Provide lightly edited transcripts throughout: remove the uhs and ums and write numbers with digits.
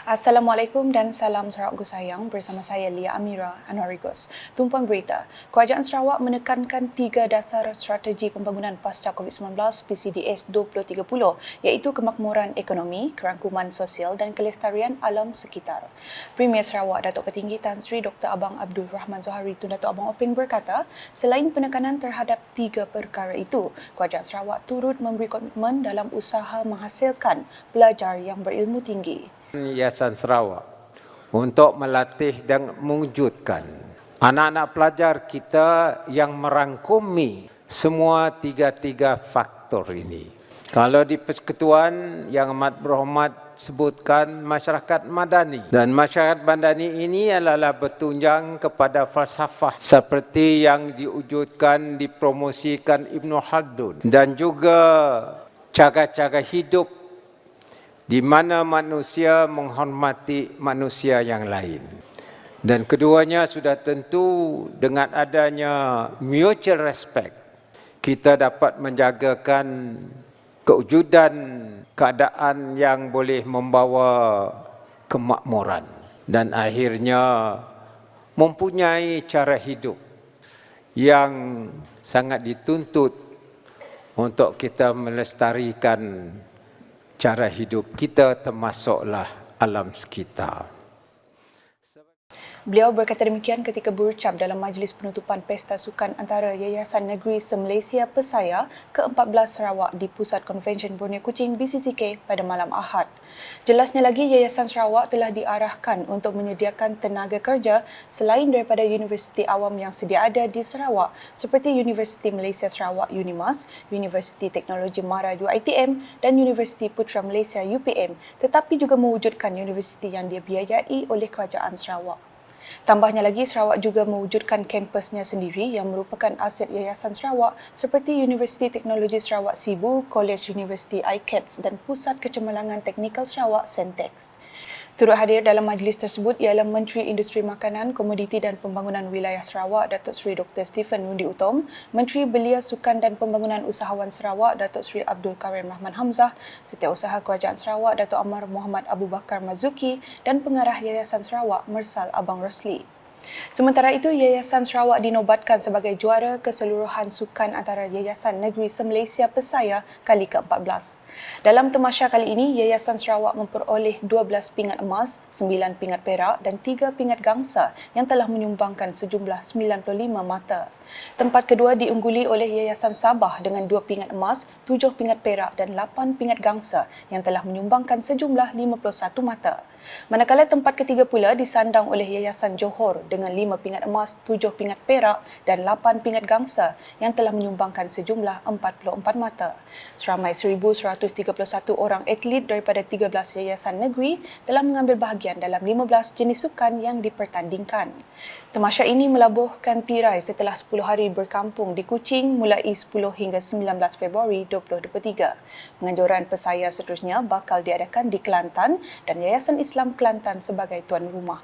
Assalamualaikum dan salam Sarawak Gusayang bersama saya Lia Amira Anwarigus. Tumpuan berita, Kerajaan Sarawak menekankan 3 dasar strategi pembangunan pasca COVID-19 PCDS 2030 iaitu kemakmuran ekonomi, kerangkuman sosial dan kelestarian alam sekitar. Premier Sarawak Datuk Petinggi Tan Sri Dr. Abang Abdul Rahman Zohari Tun Datuk Abang Openg berkata, selain penekanan terhadap 3 perkara itu, Kerajaan Sarawak turut memberi komitmen dalam usaha menghasilkan pelajar yang berilmu tinggi. Yayasan Sarawak untuk melatih dan mewujudkan anak-anak pelajar kita yang merangkumi semua tiga faktor ini. Kalau di Persekutuan yang amat berhormat sebutkan masyarakat madani, dan masyarakat madani ini adalah bertunjang kepada falsafah seperti yang diwujudkan, dipromosikan Ibn Khaldun dan juga cara-cara hidup di mana manusia menghormati manusia yang lain. Dan keduanya sudah tentu dengan adanya mutual respect, kita dapat menjagakan kewujudan keadaan yang boleh membawa kemakmuran dan akhirnya mempunyai cara hidup yang sangat dituntut untuk kita melestarikan cara hidup kita termasuklah alam sekitar. Beliau berkata demikian ketika berucap dalam majlis penutupan Pesta Sukan antara Yayasan Negeri Se-Malaysia Pesaya ke-14 Sarawak di Pusat Konvensyen Borneo Kuching BCCK pada malam Ahad. Jelasnya lagi, Yayasan Sarawak telah diarahkan untuk menyediakan tenaga kerja selain daripada universiti awam yang sedia ada di Sarawak seperti Universiti Malaysia Sarawak UNIMAS, Universiti Teknologi Mara UiTM dan Universiti Putra Malaysia UPM, tetapi juga mewujudkan universiti yang dibiayai oleh Kerajaan Sarawak. Tambahnya lagi, Sarawak juga mewujudkan kampusnya sendiri yang merupakan aset Yayasan Sarawak seperti Universiti Teknologi Sarawak Sibu, Kolej Universiti ICATS dan Pusat Kecemerlangan Teknikal Sarawak Sentex. Turut hadir dalam majlis tersebut ialah Menteri Industri Makanan, Komoditi dan Pembangunan Wilayah Sarawak Datuk Seri Dr. Stephen Rudy Utom, Menteri Belia Sukan dan Pembangunan Usahawan Sarawak Datuk Seri Abdul Karim Rahman Hamzah, Setiausaha Kerajaan Sarawak Datuk Amar Muhammad Abu Bakar Mazuki dan Pengarah Yayasan Sarawak Mersal Abang Rosli. Sementara itu, Yayasan Sarawak dinobatkan sebagai juara keseluruhan sukan antara Yayasan Negeri Se-Malaysia Pesaya kali ke-14. Dalam tamasya kali ini, Yayasan Sarawak memperoleh 12 pingat emas, 9 pingat perak dan 3 pingat gangsa yang telah menyumbangkan sejumlah 95 mata. Tempat kedua diungguli oleh Yayasan Sabah dengan 2 pingat emas, 7 pingat perak dan 8 pingat gangsa yang telah menyumbangkan sejumlah 51 mata. Manakala tempat ketiga pula disandang oleh Yayasan Johor dengan 5 pingat emas, 7 pingat perak dan 8 pingat gangsa yang telah menyumbangkan sejumlah 44 mata. Seramai 1,131 orang atlet daripada 13 yayasan negeri telah mengambil bahagian dalam 15 jenis sukan yang dipertandingkan. Tamasya ini melabuhkan tirai setelah 10 hari berkampung di Kuching mulai 10 hingga 19 Februari 2023. Penganjuran pesaya seterusnya bakal diadakan di Kelantan dan Yayasan Islam Kelantan sebagai tuan rumah.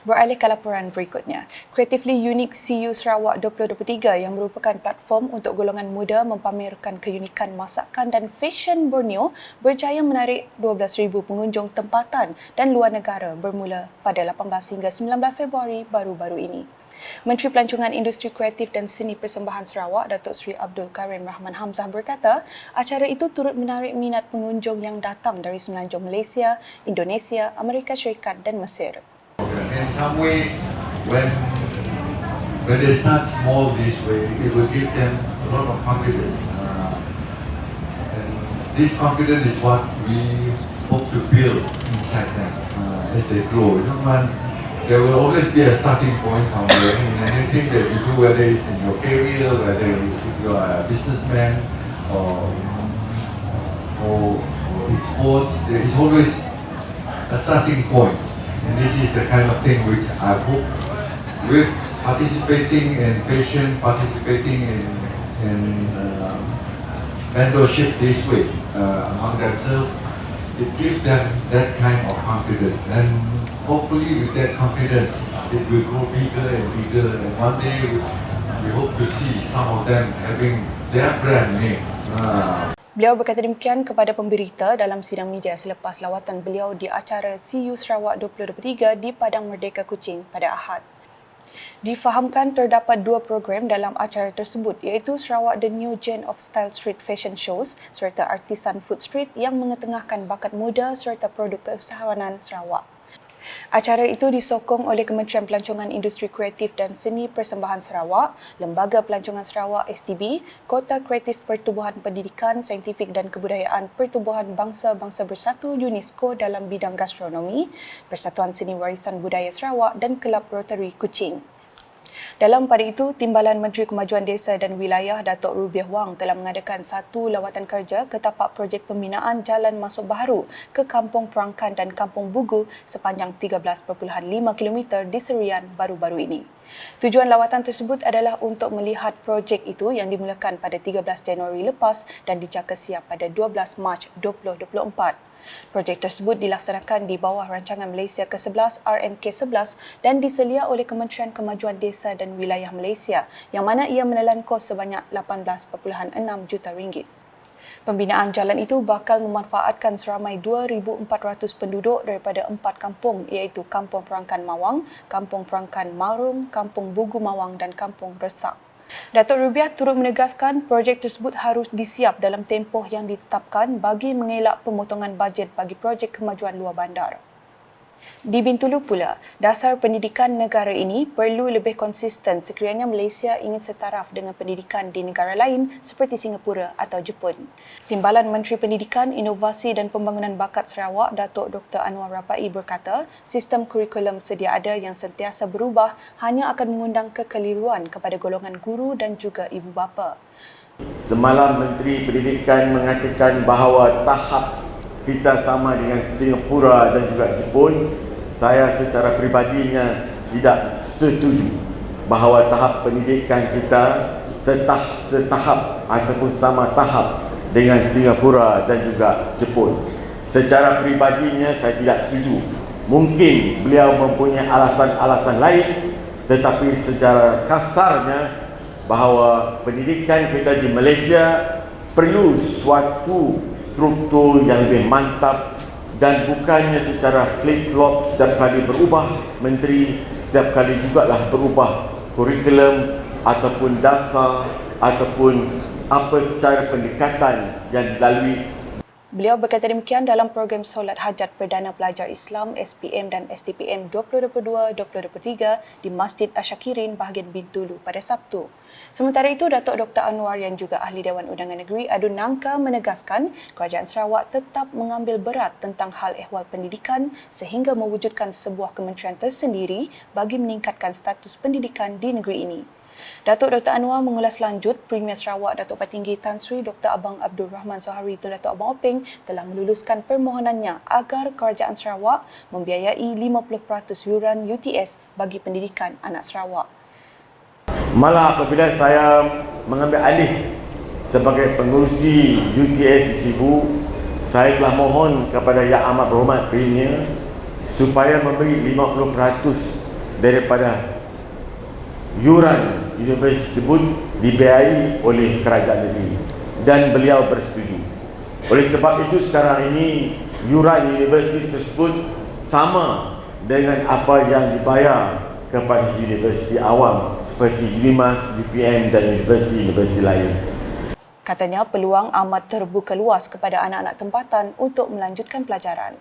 Beralih ke laporan berikutnya, Creatively Unique CU Sarawak 2023 yang merupakan platform untuk golongan muda mempamerkan keunikan masakan dan fashion Borneo berjaya menarik 12,000 pengunjung tempatan dan luar negara bermula pada 18 hingga 19 Februari baru-baru ini. Menteri Pelancongan Industri Kreatif dan Seni Persembahan Sarawak Datuk Seri Abdul Karim Rahman Hamzah berkata, acara itu turut menarik minat pengunjung yang datang dari Semenanjung Malaysia, Indonesia, Amerika Syarikat dan Mesir. In some way, when they start small this way, it will give them a lot of confidence. And this confidence is what we hope to build inside them as they grow. You know, man, there will always be a starting point somewhere in anything that you do, whether it's in your career, whether you are a businessman or in sports. There is always a starting point. And this is the kind of thing which I hope with participating in passion, participating in mentorship this way among themselves, it gives them that kind of confidence. And hopefully with that confidence, it will grow bigger and bigger. And one day we hope to see some of them having their brand name. Beliau berkata demikian kepada pemberita dalam sidang media selepas lawatan beliau di acara CU Sarawak 2023 di Padang Merdeka Kuching pada Ahad. Difahamkan terdapat dua program dalam acara tersebut iaitu Sarawak The New Gen of Style Street Fashion Shows serta Artisan Food Street yang mengetengahkan bakat muda serta produk keusahawanan Sarawak. Acara itu disokong oleh Kementerian Pelancongan Industri Kreatif dan Seni Persembahan Sarawak, Lembaga Pelancongan Sarawak STB, Kota Kreatif Pertubuhan Pendidikan, Saintifik dan Kebudayaan Pertubuhan Bangsa-Bangsa Bersatu UNESCO dalam bidang gastronomi, Persatuan Seni Warisan Budaya Sarawak dan Kelab Rotary Kuching. Dalam pada itu, Timbalan Menteri Kemajuan Desa dan Wilayah Datuk Rubiah Wang telah mengadakan satu lawatan kerja ke tapak projek pembinaan Jalan Masuk Baharu ke Kampung Perangkan dan Kampung Bugu sepanjang 13.5 km di Serian baru-baru ini. Tujuan lawatan tersebut adalah untuk melihat projek itu yang dimulakan pada 13 Januari lepas dan dijangka siap pada 12 Mac 2024. Projek tersebut dilaksanakan di bawah rancangan Malaysia ke-11 RMK11 dan diselia oleh Kementerian Kemajuan Desa dan Wilayah Malaysia yang mana ia menelan kos sebanyak 18.6 juta ringgit. Pembinaan jalan itu bakal memanfaatkan seramai 2,400 penduduk daripada 4 kampung iaitu Kampung Perangkan Mawang, Kampung Perangkan Marum, Kampung Bugu Mawang dan Kampung Resak. Datuk Rubiah turut menegaskan projek tersebut harus disiap dalam tempoh yang ditetapkan bagi mengelak pemotongan bajet bagi projek kemajuan luar bandar. Di Bintulu pula, dasar pendidikan negara ini perlu lebih konsisten sekiranya Malaysia ingin setaraf dengan pendidikan di negara lain seperti Singapura atau Jepun. Timbalan Menteri Pendidikan, Inovasi dan Pembangunan Bakat Sarawak, Datuk Dr. Anwar Rapai berkata, sistem kurikulum sedia ada yang sentiasa berubah hanya akan mengundang kekeliruan kepada golongan guru dan juga ibu bapa. Semalam Menteri Pendidikan mengatakan bahawa tahap kita sama dengan Singapura dan juga Jepun. Saya secara peribadinya tidak setuju bahawa tahap pendidikan kita setahap ataupun sama tahap dengan Singapura dan juga Jepun. Secara peribadinya saya tidak setuju. Mungkin beliau mempunyai alasan-alasan lain, tetapi secara kasarnya bahawa pendidikan kita di Malaysia perlu suatu struktur yang lebih mantap dan bukannya secara flip-flop setiap kali berubah menteri, setiap kali jugalah berubah kurikulum ataupun dasar ataupun apa secara pendekatan yang dilalui. Beliau berkata demikian dalam program Solat Hajat Perdana Pelajar Islam SPM dan STPM 2022-2023 di Masjid Asyakirin bahagian Bintulu pada Sabtu. Sementara itu, Datuk Dr. Anwar yang juga Ahli Dewan Undangan Negeri Adu Nangka menegaskan Kerajaan Sarawak tetap mengambil berat tentang hal ehwal pendidikan sehingga mewujudkan sebuah kementerian tersendiri bagi meningkatkan status pendidikan di negeri ini. Datuk Dr. Anwar mengulas lanjut Premier Sarawak Datuk Patinggi Tan Sri Dr. Abang Abdul Rahman Zohari Datuk Abang Openg telah meluluskan permohonannya agar Kerajaan Sarawak membiayai 50% yuran UTS bagi pendidikan anak Sarawak. Malah apabila saya mengambil alih sebagai pengurusi UTS di Sibu, saya telah mohon kepada Yang Amat Berhormat Premier supaya memberi 50% daripada yuran universiti tersebut dibiayai oleh kerajaan negeri dan beliau bersetuju. Oleh sebab itu sekarang ini yuran universiti tersebut sama dengan apa yang dibayar kepada universiti awam seperti UNIMAS, UPM dan universiti-universiti lain. Katanya peluang amat terbuka luas kepada anak-anak tempatan untuk melanjutkan pelajaran.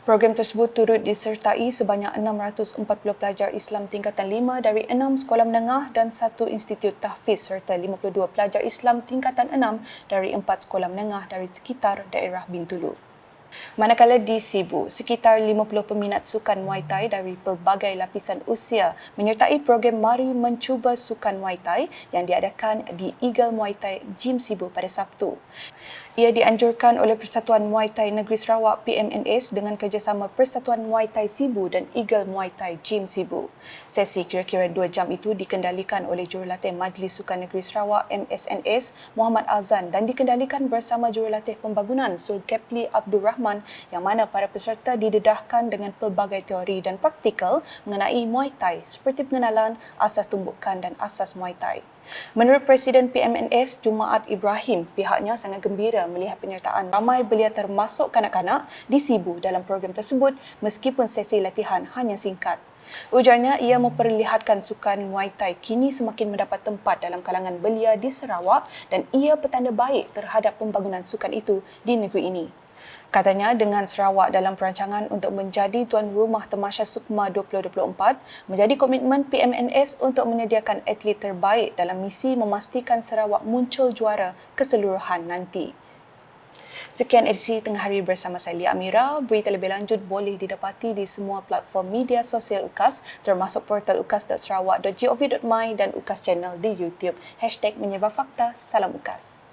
Program tersebut turut disertai sebanyak 640 pelajar Islam tingkatan 5 dari 6 sekolah menengah dan 1 institut tahfiz serta 52 pelajar Islam tingkatan 6 dari 4 sekolah menengah dari sekitar daerah Bintulu. Manakala di Sibu, sekitar 50 peminat sukan Muay Thai dari pelbagai lapisan usia menyertai program Mari Mencuba Sukan Muay Thai yang diadakan di Eagle Muay Thai Gym Sibu pada Sabtu. Ia dianjurkan oleh Persatuan Muay Thai Negeri Sarawak PMNS dengan kerjasama Persatuan Muay Thai Sibu dan Eagle Muay Thai Gym Sibu. Sesi kira-kira 2 jam itu dikendalikan oleh Jurulatih Majlis Sukan Negeri Sarawak MSNS Muhammad Azan dan dikendalikan bersama Jurulatih Pembangunan Zulkefli Abdul Rahman yang mana para peserta didedahkan dengan pelbagai teori dan praktikal mengenai Muay Thai seperti pengenalan asas tumbukan dan asas Muay Thai. Menurut Presiden PMNS Jumaat Ibrahim, pihaknya sangat gembira melihat penyertaan ramai belia termasuk kanak-kanak di Sibu dalam program tersebut meskipun sesi latihan hanya singkat. Ujarnya ia memperlihatkan sukan Muay Thai kini semakin mendapat tempat dalam kalangan belia di Sarawak dan ia petanda baik terhadap pembangunan sukan itu di negeri ini. Katanya dengan Sarawak dalam perancangan untuk menjadi tuan rumah Tamasya Sukma 2024 menjadi komitmen PMNS untuk menyediakan atlet terbaik dalam misi memastikan Sarawak muncul juara keseluruhan nanti. Sekian edisi Tengah Hari bersama saya Lia Amira. Berita lebih lanjut boleh didapati di semua platform media sosial UKAS termasuk portal ukas.sarawak.gov.my dan UKAS Channel di YouTube. #Menyebar Fakta. Salam UKAS.